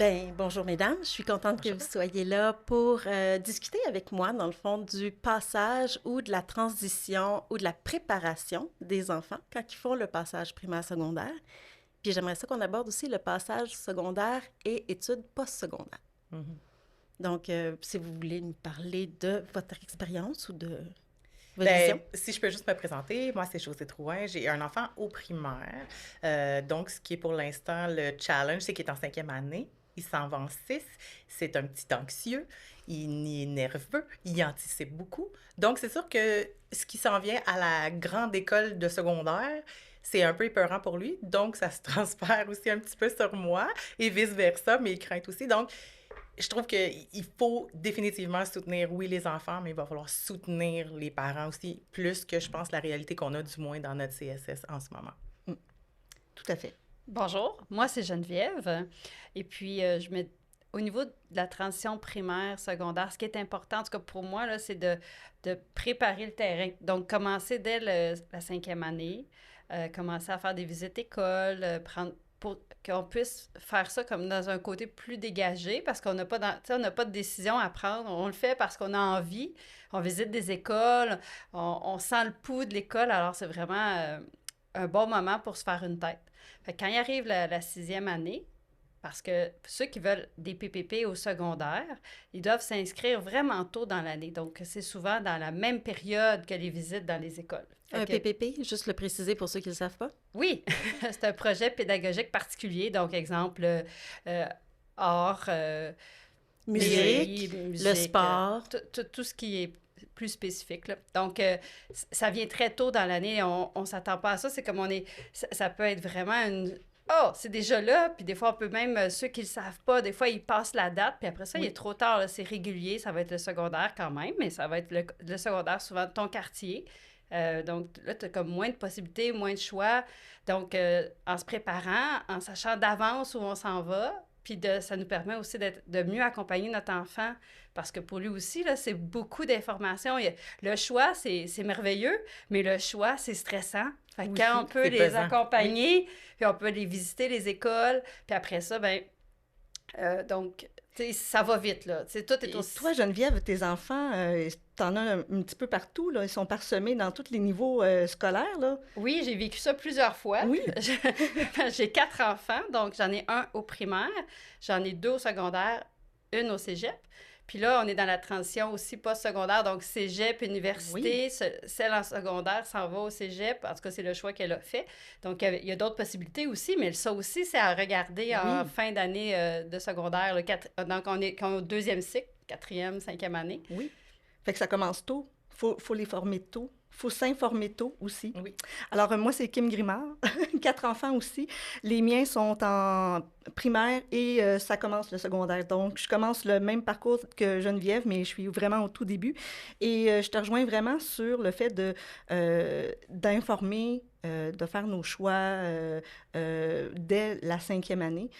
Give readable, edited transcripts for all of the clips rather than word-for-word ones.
Ben, bonjour mesdames, je suis contente que vous soyez là pour discuter avec moi, dans le fond, du passage ou de la transition ou de la préparation des enfants quand ils font le passage primaire-secondaire. Puis j'aimerais ça qu'on aborde aussi le passage secondaire et études postsecondaires. Mhm. Donc, si vous voulez nous parler de votre expérience ou de votre Ben, vision. si je peux juste me présenter, moi, c'est Josée Drouin. J'ai un enfant au primaire. Donc, ce qui est pour l'instant le challenge, c'est qu'il est en 5e année. Il s'en va en 6. C'est un petit anxieux. Il est nerveux. Il anticipe beaucoup. Donc, c'est sûr que ce qui s'en vient à la grande école de secondaire, c'est un peu épeurant pour lui. Donc, ça se transfère aussi un petit peu sur moi et vice-versa, mes craintes aussi. Donc, je trouve qu'il faut définitivement soutenir, oui, les enfants, mais il va falloir soutenir les parents aussi, plus que je pense la réalité qu'on a du moins dans notre CSS en ce moment. Mm, tout à fait. Bonjour, moi c'est Geneviève. Et puis, au niveau de la transition primaire, secondaire, ce qui est important, en tout cas pour moi, là, c'est de préparer le terrain. Donc, commencer dès la 5e année, commencer à faire des visites écoles, pour qu'on puisse faire ça comme dans un côté plus dégagé, parce qu'on n'a pas, on n'a pas de décision à prendre. On le fait parce qu'on a envie. On visite des écoles, on sent le pouls de l'école, alors c'est vraiment un bon moment pour se faire une tête. Fait que quand il arrive la 6e année, parce que ceux qui veulent des PPP au secondaire, ils doivent s'inscrire vraiment tôt dans l'année. Donc, c'est souvent dans la même période que les visites dans les écoles. Un PPP, juste le préciser pour ceux qui ne le savent pas. Oui, c'est un projet pédagogique particulier. Donc, exemple, art, Musique, le sport. tout ce qui est plus spécifique. Là. Donc, ça vient très tôt dans l'année. On ne s'attend pas à ça. C'est comme ça peut être vraiment une... Oh, c'est déjà là. Puis des fois, on peut même, ceux qui ne le savent pas, des fois, ils passent la date. Puis après ça, il est trop tard. Là. C'est régulier. Ça va être le secondaire quand même, mais ça va être le secondaire souvent de ton quartier. Donc là, tu as comme moins de possibilités, moins de choix. Donc, en se préparant, en sachant d'avance où on s'en va, puis ça nous permet aussi de mieux accompagner notre enfant, parce que pour lui aussi, là, c'est beaucoup d'informations. Le choix, c'est merveilleux, mais le choix, c'est stressant. Fait que quand on peut les pesant. accompagner, puis on peut les visiter, les écoles, puis après ça, ben donc, tu sais, ça va vite, là. Tu sais, tout est Et aussi... toi, Geneviève, tes enfants, t'en as un petit peu partout, là. Ils sont parsemés dans tous les niveaux scolaires, là. Oui, j'ai vécu ça plusieurs fois. Oui. J'ai 4 enfants, donc j'en ai un au primaire, j'en ai 2 au secondaire, une au cégep. Puis là, on est dans la transition aussi post-secondaire, donc cégep, université. Celle en secondaire s'en va au cégep. En tout cas, c'est le choix qu'elle a fait. Donc, il y a d'autres possibilités aussi, mais ça aussi, c'est à regarder en fin d'année de secondaire. Donc, on est au 2e cycle, 4e, 5e année. Oui. Fait que ça commence tôt. Faut les former tôt. Faut s'informer tôt aussi. Oui. Alors, moi, c'est Kim Grimard. 4 enfants aussi. Les miens sont en primaire et ça commence le secondaire. Donc, je commence le même parcours que Geneviève, mais je suis vraiment au tout début. Et je te rejoins vraiment sur le fait d'informer, de faire nos choix dès la 5e année.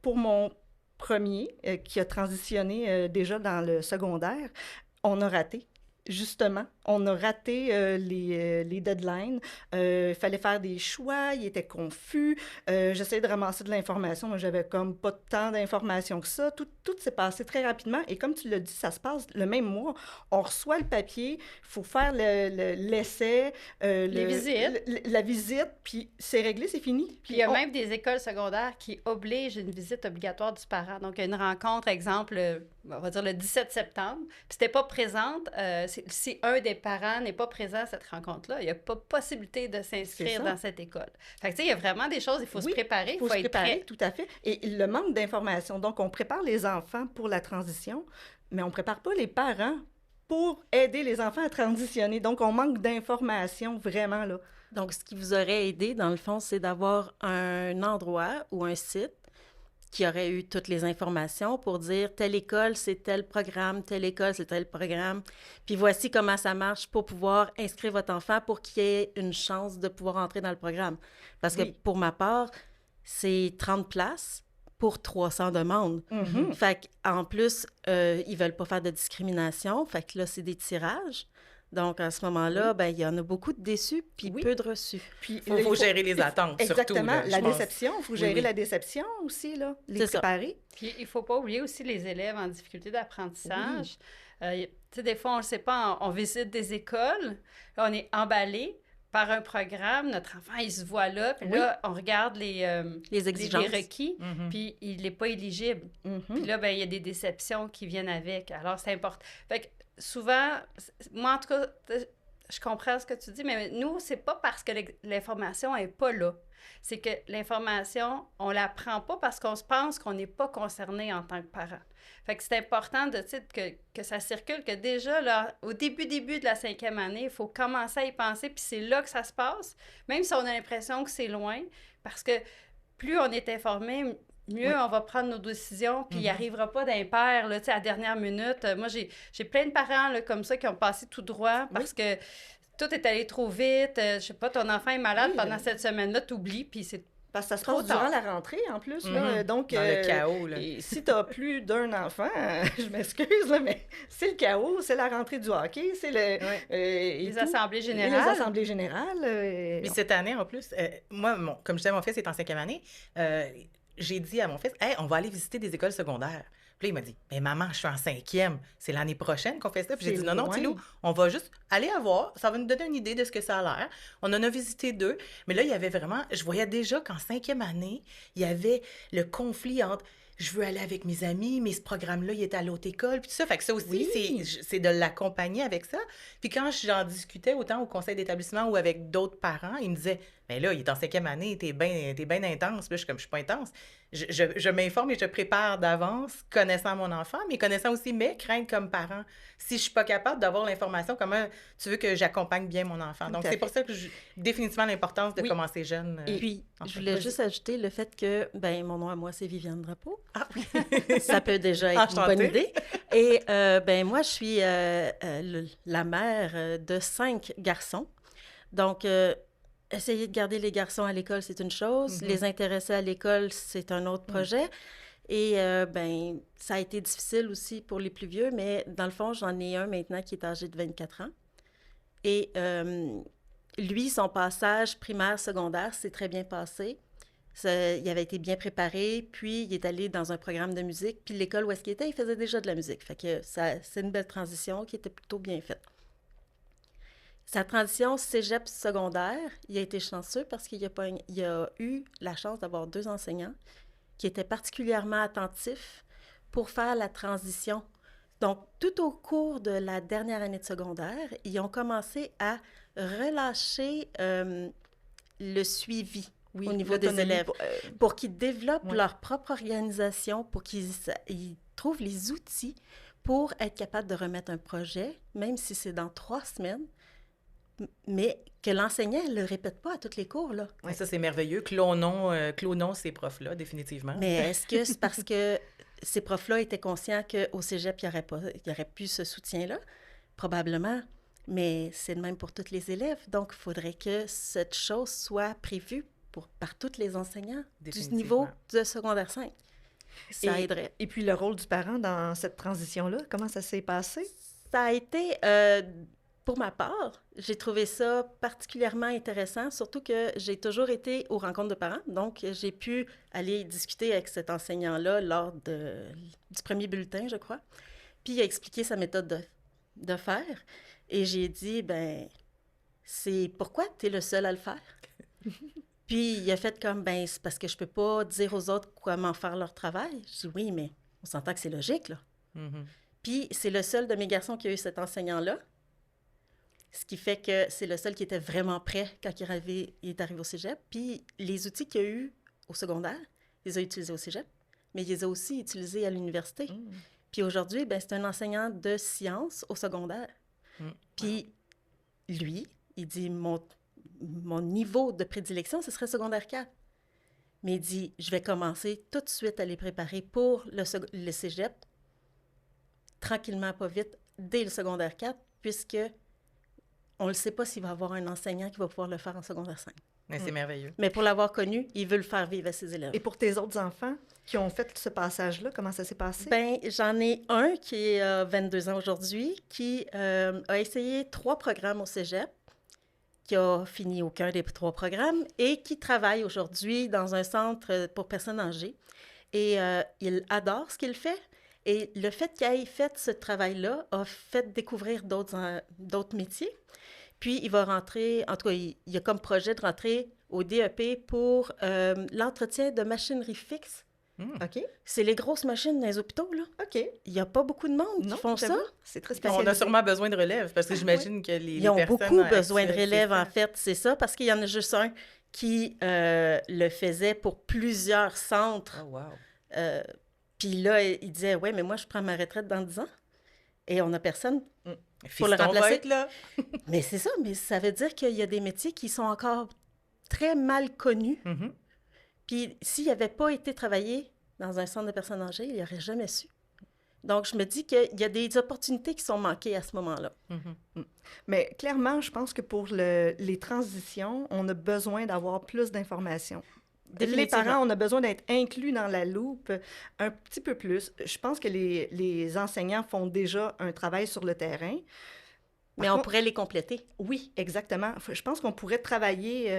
Pour mon premier, qui a transitionné déjà dans le secondaire, on a raté. Justement, on a raté les deadlines. Il fallait faire des choix, il était confus. J'essayais de ramasser de l'information, mais j'avais comme pas tant d'informations que ça. Tout s'est passé très rapidement. Et comme tu l'as dit, ça se passe le même mois. On reçoit le papier, il faut faire l'essai, les visites. la visite, puis c'est réglé, c'est fini. Puis il y a même des écoles secondaires qui obligent une visite obligatoire du parent. Donc, il y a une rencontre, exemple, on va dire le 17 septembre, puis si t'es pas présente, si un des parents n'est pas présent à cette rencontre-là, il n'y a pas possibilité de s'inscrire dans cette école. Fait que, tu sais, il y a vraiment des choses, il faut se préparer, il faut se préparer, être prêt. tout à fait. Et le manque d'informations. Donc, on prépare les enfants pour la transition, mais on ne prépare pas les parents pour aider les enfants à transitionner. Donc, on manque d'informations vraiment, là. Donc, ce qui vous aurait aidé, dans le fond, c'est d'avoir un endroit ou un site qui aurait eu toutes les informations pour dire telle école, c'est tel programme, telle école, c'est tel programme. Puis voici comment ça marche pour pouvoir inscrire votre enfant pour qu'il ait une chance de pouvoir entrer dans le programme. Parce que pour ma part, c'est 30 places pour 300 demandes. Fait qu'en plus, ils veulent pas faire de discrimination. Fait que là, c'est des tirages. Donc, à ce moment-là, ben, il y en a beaucoup de déçus puis Oui. peu de reçus. Puis, Il faut gérer les attentes, exactement, surtout. Là, la je pense. déception. Il faut Oui, gérer oui. la déception aussi, là, les C'est ça. préparer. Puis, il ne faut pas oublier aussi les élèves en difficulté d'apprentissage. Tu sais, des fois, on ne le sait pas, on visite des écoles, là, on est emballé par un programme, notre enfant, il se voit là, puis là, on regarde Les exigences. les requis, Mhm. puis il n'est pas éligible. Puis là, ben, il y a des déceptions qui viennent avec. Alors, c'est important. Fait que souvent, moi, en tout cas, je comprends ce que tu dis, mais nous, c'est pas parce que l'information n'est pas là. C'est que l'information, on la prend pas parce qu'on se pense qu'on n'est pas concerné en tant que parent. Fait que c'est important de, tu sais, que ça circule, que déjà, là, au début de la 5e année, il faut commencer à y penser, puis c'est là que ça se passe, même si on a l'impression que c'est loin, parce que plus on est informé, mieux on va prendre nos décisions, puis il n'y arrivera pas d'impair, là, tu sais, à la dernière minute. Moi, j'ai plein de parents, là, comme ça, qui ont passé tout droit parce que tout est allé trop vite. Je sais pas, ton enfant est malade pendant cette semaine-là, t'oublies, puis c'est Parce que ça se trop passe durant tard. la rentrée, en plus. Là, donc, Dans le chaos, là. et si tu as plus d'un enfant, je m'excuse, là, mais c'est le chaos, c'est la rentrée du hockey, c'est le... et Les tout. assemblées Et générales. les assemblées générales. Puis cette année, en plus, moi, comme je disais, mon fils est en 5e année, j'ai dit à mon fils, « Hey, on va aller visiter des écoles secondaires. » Puis là, il m'a dit, « Mais maman, je suis en 5e. C'est l'année prochaine qu'on fait ça. » Puis j'ai C'est dit, « Non, non, loin. Thilo, on va juste aller à voir. Ça va nous donner une idée de ce que ça a l'air. » On en a visité 2. Mais là, il y avait vraiment... Je voyais déjà qu'en 5e année, il y avait le conflit entre... Je veux aller avec mes amis, mais ce programme-là, il est à l'autre école, puis tout ça. Fait que ça aussi, c'est de l'accompagner avec ça. Puis quand j'en discutais autant au conseil d'établissement ou avec d'autres parents, ils me disaient, mais là, il est en 5e année, t'es bien intense. Puis là, je suis pas intense. Je m'informe et je prépare d'avance, connaissant mon enfant, mais connaissant aussi mes craintes comme parent. Si je suis pas capable d'avoir l'information, comment tu veux que j'accompagne bien mon enfant? Donc, à c'est pour ça que définitivement l'importance de Oui. commencer jeune. Et puis, enfin, je voulais vas-y. juste ajouter le fait que, ben, mon nom à moi, c'est Viviane Drapeau. Ah oui. Ça peut déjà être une Enchantée. bonne idée. Et, ben, moi, je suis la mère de 5 garçons. Donc, essayer de garder les garçons à l'école, c'est une chose. Les intéresser à l'école, c'est un autre projet. Et, ben, ça a été difficile aussi pour les plus vieux, mais dans le fond, j'en ai un maintenant qui est âgé de 24 ans. Et lui, son passage primaire-secondaire s'est très bien passé. Il avait été bien préparé, puis il est allé dans un programme de musique, puis l'école où est-ce qu'il était, il faisait déjà de la musique. Fait que c'est une belle transition qui était plutôt bien faite. Sa transition cégep secondaire, il a été chanceux parce qu'il a eu la chance d'avoir 2 enseignants qui étaient particulièrement attentifs pour faire la transition. Donc, tout au cours de la dernière année de secondaire, ils ont commencé à relâcher le suivi au niveau des élèves pour qu'ils développent leur propre organisation, pour qu'ils trouvent les outils pour être capables de remettre un projet, même si c'est dans 3 semaines, mais que l'enseignant ne le répète pas à tous les cours, là. Ouais. Ça, c'est merveilleux. Clonons ces profs-là, définitivement. Mais est-ce que c'est parce que ces profs-là étaient conscients qu'au cégep, il n'y aurait plus ce soutien-là? Probablement. Mais c'est le même pour tous les élèves. Donc, il faudrait que cette chose soit prévue par tous les enseignants du niveau de secondaire 5. Ça aiderait. Et puis, le rôle du parent dans cette transition-là, comment ça s'est passé? Ça a été... pour ma part, j'ai trouvé ça particulièrement intéressant, surtout que j'ai toujours été aux rencontres de parents. Donc, j'ai pu aller discuter avec cet enseignant-là lors du premier bulletin, je crois. Puis, il a expliqué sa méthode de faire. Et j'ai dit, ben, c'est pourquoi tu es le seul à le faire? Puis, il a fait comme, ben, c'est parce que je peux pas dire aux autres comment faire leur travail. Je dis, oui, mais on s'entend que c'est logique, là. Mm-hmm. Puis, c'est le seul de mes garçons qui a eu cet enseignant-là. Ce qui fait que c'est le seul qui était vraiment prêt quand il est arrivé au cégep. Puis les outils qu'il a eus au secondaire, il les a utilisés au cégep, mais il les a aussi utilisés à l'université. Puis aujourd'hui, ben, c'est un enseignant de sciences au secondaire. Puis lui, il dit, mon niveau de prédilection, ce serait secondaire 4. Mais il dit, je vais commencer tout de suite à les préparer pour le cégep, tranquillement, pas vite, dès le secondaire 4, puisque on ne sait pas s'il va avoir un enseignant qui va pouvoir le faire en secondaire 5. Mais c'est merveilleux. Mais pour l'avoir connu, il veut le faire vivre à ses élèves. Et pour tes autres enfants qui ont fait ce passage-là, comment ça s'est passé? Ben, j'en ai un qui a 22 ans aujourd'hui, qui a essayé 3 programmes au cégep, qui a fini aucun des 3 programmes et qui travaille aujourd'hui dans un centre pour personnes âgées. Et il adore ce qu'il fait. Et le fait qu'il ait fait ce travail-là a fait découvrir d'autres métiers. Puis, il va rentrer, en tout cas, il a comme projet de rentrer au DEP pour l'entretien de machinerie fixe. OK. C'est les grosses machines dans les hôpitaux, là. OK. Il n'y a pas beaucoup de monde qui font ça. C'est très On spécialisé. a sûrement besoin de relève, parce que j'imagine que les Ils ont personnes beaucoup besoin de actuelles, relève, c'est ça. en fait, c'est ça, parce qu'il y en a juste un qui le faisait pour plusieurs centres. Oh, wow. Puis là, il disait, ouais, mais moi, je prends ma retraite dans 10 ans. Et on n'a personne. Fiston le remplacer. va être là. Mais c'est ça, mais ça veut dire qu'il y a des métiers qui sont encore très mal connus. Mhm. Puis s'il n'avait pas été travaillé dans un centre de personnes âgées, il n'aurait jamais su. Donc, je me dis qu'il y a des opportunités qui sont manquées à ce moment-là. Mhm. Mais clairement, je pense que pour les transitions, on a besoin d'avoir plus d'informations. Les Définitivement. parents, on a besoin d'être inclus dans la loupe un petit peu plus. Je pense que les enseignants font déjà un travail sur le terrain. Mais on pourrait les compléter, Oui, exactement. Je pense qu'on pourrait travailler...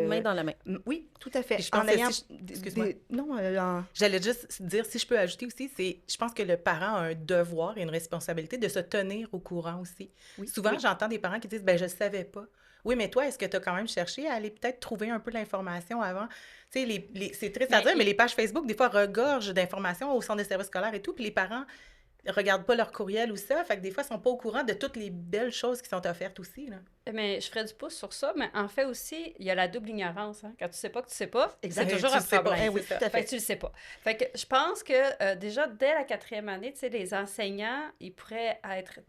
main dans la main. Oui, tout à fait. Puis je pense que excuse-moi. Non, J'allais juste dire, si je peux ajouter aussi, je pense que le parent a un devoir et une responsabilité de se tenir au courant aussi. Oui. Souvent, Oui. j'entends des parents qui disent, ben je savais pas. Oui, mais toi, est-ce que tu as quand même cherché à aller peut-être trouver un peu l'information avant? Tu sais, c'est triste à dire, mais les pages Facebook, des fois, regorgent d'informations au centre de services scolaires et tout, puis les parents regardent pas leur courriel ou ça, fait que des fois, ils sont pas au courant de toutes les belles choses qui sont offertes aussi, là. Mais je ferais du pouce sur ça, mais en fait aussi, il y a la double ignorance. Hein. Quand tu sais pas que tu sais pas, c'est Exact. toujours Tu un le sais pas. problème. Eh oui, c'est tout à Fait fait. que tu le sais pas. Fait que je pense que déjà, dès la 4e année, tu sais, les enseignants, ils pourraient être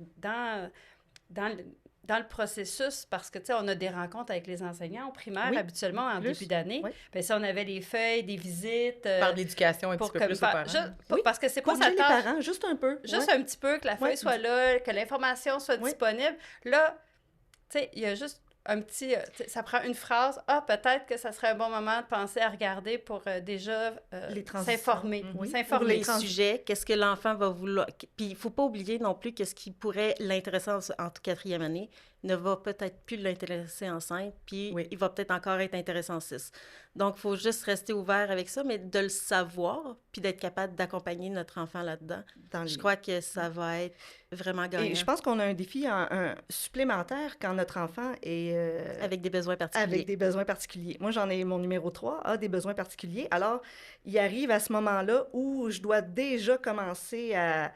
dans le processus parce que, tu sais, on a des rencontres avec les enseignants au primaire, Oui, habituellement, en plus. début d'année. Oui. Puis si on avait les feuilles, des visites... Par de l'éducation un petit peu plus aux parents. Oui. Parce que c'est pas Pour sa les tâche. parents, juste un peu. Juste Ouais. un petit peu, que la feuille Ouais. soit là, que l'information soit Oui. disponible. Là, tu sais, il y a juste un petit... tu sais, ça prend une phrase. Ah, peut-être que ça serait un bon moment de penser à regarder pour déjà Les transitions. s'informer. Oui. S'informer. Les sujets, qu'est-ce que l'enfant va vouloir... Puis il ne faut pas oublier non plus que ce qui pourrait l'intéresser en 4e année ne va peut-être plus l'intéresser en 5, puis Oui. il va peut-être encore être intéressé en 6. Donc, il faut juste rester ouvert avec ça, mais de le savoir, puis d'être capable d'accompagner notre enfant là-dedans. Dans Je les- crois que ça va être vraiment gagnant. Et je pense qu'on a un défi un supplémentaire quand notre enfant est Avec des besoins particuliers. avec des besoins particuliers. Moi, j'en ai mon numéro 3, a des besoins particuliers. Alors, il arrive à ce moment-là où je dois déjà commencer à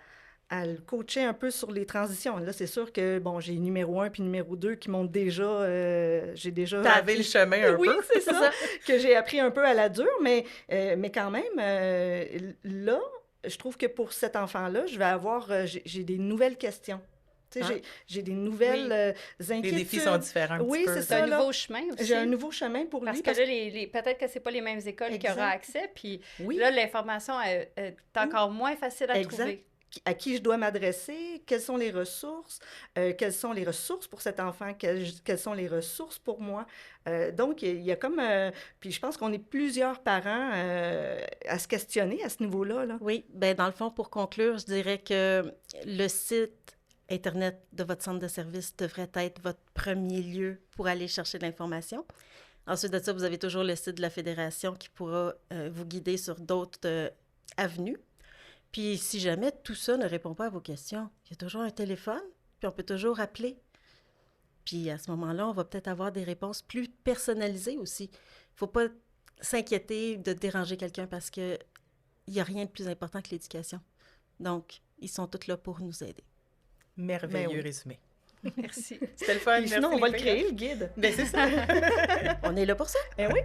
le coacher un peu sur les transitions. Là, c'est sûr que, bon, j'ai numéro 1 puis numéro 2 qui m'ont déjà... j'ai déjà... Pavé le chemin un Oui, peu. c'est ça, que j'ai appris un peu à la dure, mais quand même, là, je trouve que pour cet enfant-là, je vais avoir... j'ai des nouvelles questions. Tu sais, Ah. j'ai des nouvelles inquiétudes. Les défis sont différents un Oui, petit peu. c'est C'est ça, un là. nouveau chemin aussi. J'ai un nouveau chemin pour Parce lui. que là, peut-être que c'est pas les mêmes écoles qui auront Exact. accès, puis Oui, là, l'information est encore moins facile à Exact. trouver. à qui je dois m'adresser, quelles sont les ressources pour cet enfant, quelles sont les ressources pour moi. Donc, il y a comme... puis je pense qu'on est plusieurs parents à se questionner à ce niveau-là. Là. Oui, bien, dans le fond, pour conclure, je dirais que le site Internet de votre centre de service devrait être votre premier lieu pour aller chercher de l'information. Ensuite de ça, vous avez toujours le site de la Fédération qui pourra vous guider sur d'autres avenues. Puis, si jamais tout ça ne répond pas à vos questions, il y a toujours un téléphone, puis on peut toujours appeler. Puis, à ce moment-là, on va peut-être avoir des réponses plus personnalisées aussi. Il ne faut pas s'inquiéter de déranger quelqu'un parce qu'il n'y a rien de plus important que l'éducation. Donc, ils sont tous là pour nous aider. Merveilleux Ben oui. résumé. Merci. C'était le fun. Puis sinon, merci, on va les le filles. créer, le guide. Ben, c'est ça. On est là pour ça. Eh oui.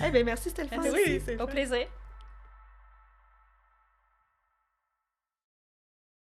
Eh bien, merci, c'était le fun. Oui, c'est Au fun. plaisir.